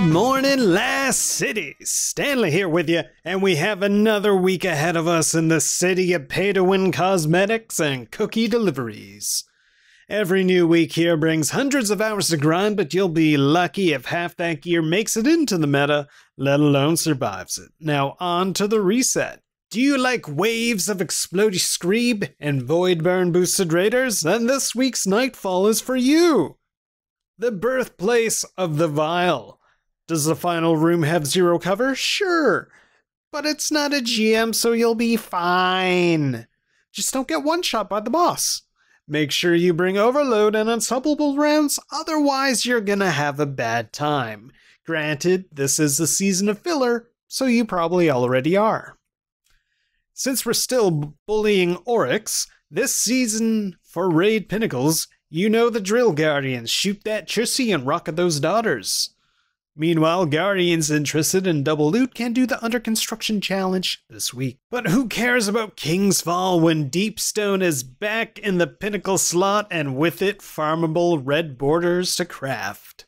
morning, Last City. Stanley here with you, and we have another week ahead of us in the city of pay-to-win cosmetics and cookie deliveries. Every new week here brings hundreds of hours to grind, but you'll be lucky if half that gear makes it into the meta, let alone survives it. Now on to the reset. Do you like waves of explodey screeb and void burn boosted raiders? Then this week's Nightfall is for you. The birthplace of the Vile. Does the final room have zero cover? Sure. But it's not a GM, so you'll be fine. Just don't get one-shot by the boss. Make sure you bring Overload and Unstoppable rounds, otherwise you're gonna have a bad time. Granted, this is the season of filler, so you probably already are. Since we're still bullying Oryx, this season for Raid Pinnacles, you know the drill, Guardians. Shoot that Chussy and rocket those daughters. Meanwhile, Guardians interested in double loot can do the under construction challenge this week. But who cares about King's Fall when Deepstone is back in the Pinnacle slot and with it farmable red borders to craft?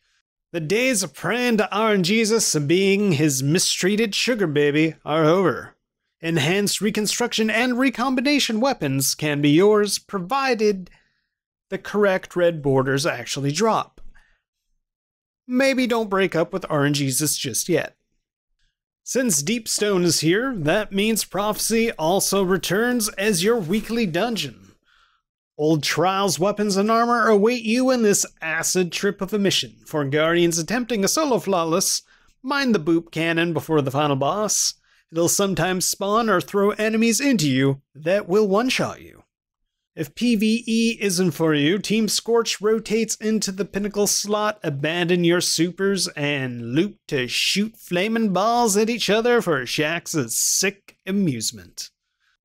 The days of praying to RNGesus and being his mistreated sugar baby are over. Enhanced reconstruction and recombination weapons can be yours provided the correct red borders actually drop. Maybe don't break up with RNGesus just yet. Since Deepstone is here, that means Prophecy also returns as your weekly dungeon. Old Trials weapons and armor await you in this acid trip of a mission. For Guardians attempting a solo flawless, mind the boop cannon before the final boss. It'll sometimes spawn or throw enemies into you that will one-shot you. If PvE isn't for you, Team Scorch rotates into the Pinnacle slot, abandon your supers, and loop to shoot flaming balls at each other for Shax's sick amusement.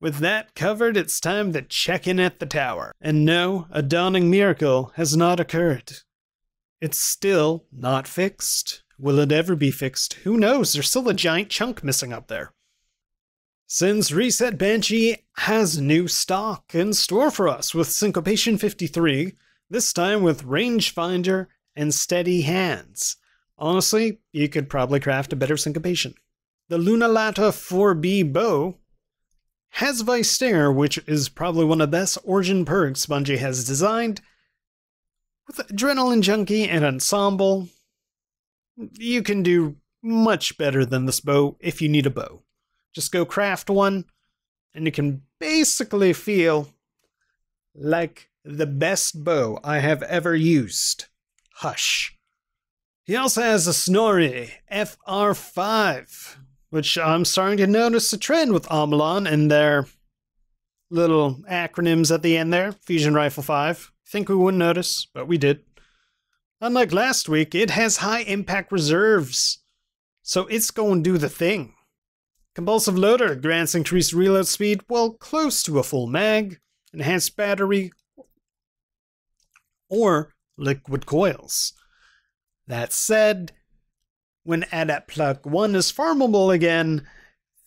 With that covered, it's time to check in at the tower. And no, a dawning miracle has not occurred. It's still not fixed. Will it ever be fixed? Who knows? There's still a giant chunk missing up there. Since Reset Banshee has new stock in store for us with Syncopation 53, this time with Rangefinder and Steady Hands. Honestly, you could probably craft a better Syncopation. The Lunalata 4B bow has Vice Stinger, which is probably one of the best origin perks Bungie has designed. With Adrenaline Junkie and Ensemble, you can do much better than this bow if you need a bow. Just go craft one, and you can basically feel like the best bow I have ever used. Hush. He also has a Snorri FR5, which I'm starting to notice a trend with Amalon and their little acronyms at the end there. Fusion Rifle 5. Think we wouldn't notice, but we did. Unlike last week, it has high impact reserves, so it's going to do the thing. Compulsive Loader grants increased reload speed, well, close to a full mag, enhanced battery, or liquid coils. That said, when Adapt Plug 1 is farmable again,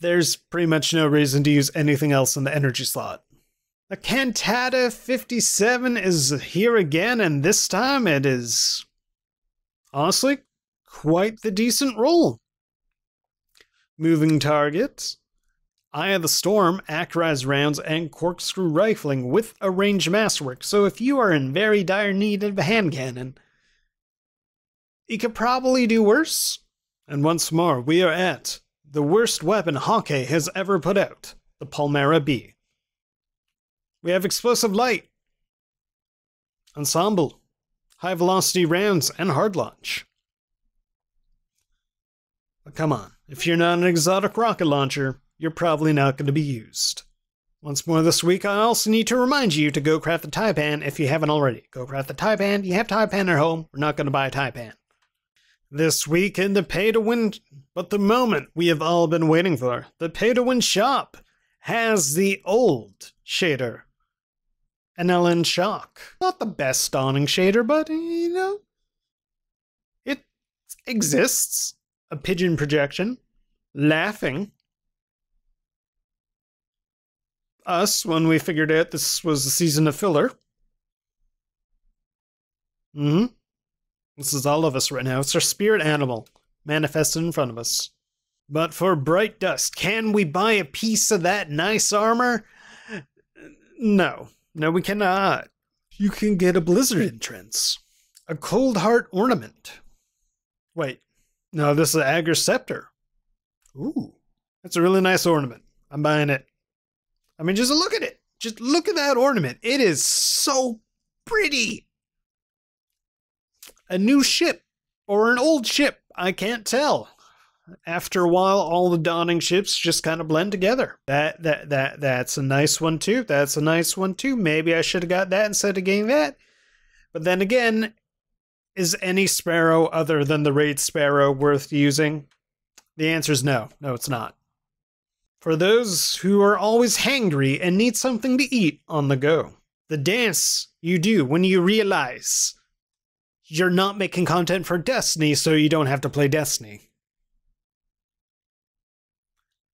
there's pretty much no reason to use anything else in the energy slot. The Cantata 57 is here again, and this time it is, honestly, quite the decent roll. Moving targets, Eye of the Storm, accurized rounds, and corkscrew rifling with a ranged masterwork. So if you are in very dire need of a hand cannon, you could probably do worse. And once more, we are at the worst weapon Hawkeye has ever put out, the Palmera B. We have Explosive Light, Ensemble, high velocity rounds, and hard launch. But come on. If you're not an exotic rocket launcher, you're probably not going to be used. Once more this week, I also need to remind you to go craft the Taipan if you haven't already. Go craft the Taipan. You have Taipan at home. We're not going to buy a Taipan. This week in the pay-to-win, but the moment we have all been waiting for, the pay-to-win shop has the old shader. An Ellen Shock. Not the best dawning shader, but, you know, it exists. A pigeon projection, laughing. Us, when we figured out this was the season of filler. This is all of us right now. It's our spirit animal. manifested in front of us. But for Bright Dust, can we buy a piece of that nice armor? No. No, we cannot. You can get a Blizzard entrance. A Cold Heart ornament. Wait. No, this is an Agar Scepter. Ooh. That's a really nice ornament. I'm buying it. I mean, just look at it. Just look at that ornament. It is so pretty. A new ship. Or an old ship. I can't tell. After a while, all the dawning ships just kind of blend together. That's a nice one too. That's a nice one too. Maybe I should have got that instead of getting that. But then again, is any sparrow other than the Raid Sparrow worth using? The answer is no. No, it's not. For those who are always hangry and need something to eat on the go. The dance you do when you realize you're not making content for Destiny, so you don't have to play Destiny.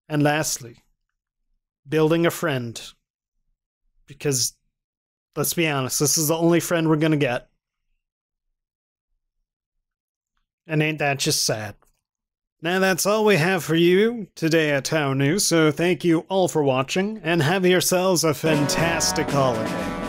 And lastly, building a friend. Because, let's be honest, this is the only friend we're gonna get. And ain't that just sad? Now that's all we have for you today at Town News, so thank you all for watching, and have yourselves a fantastic holiday.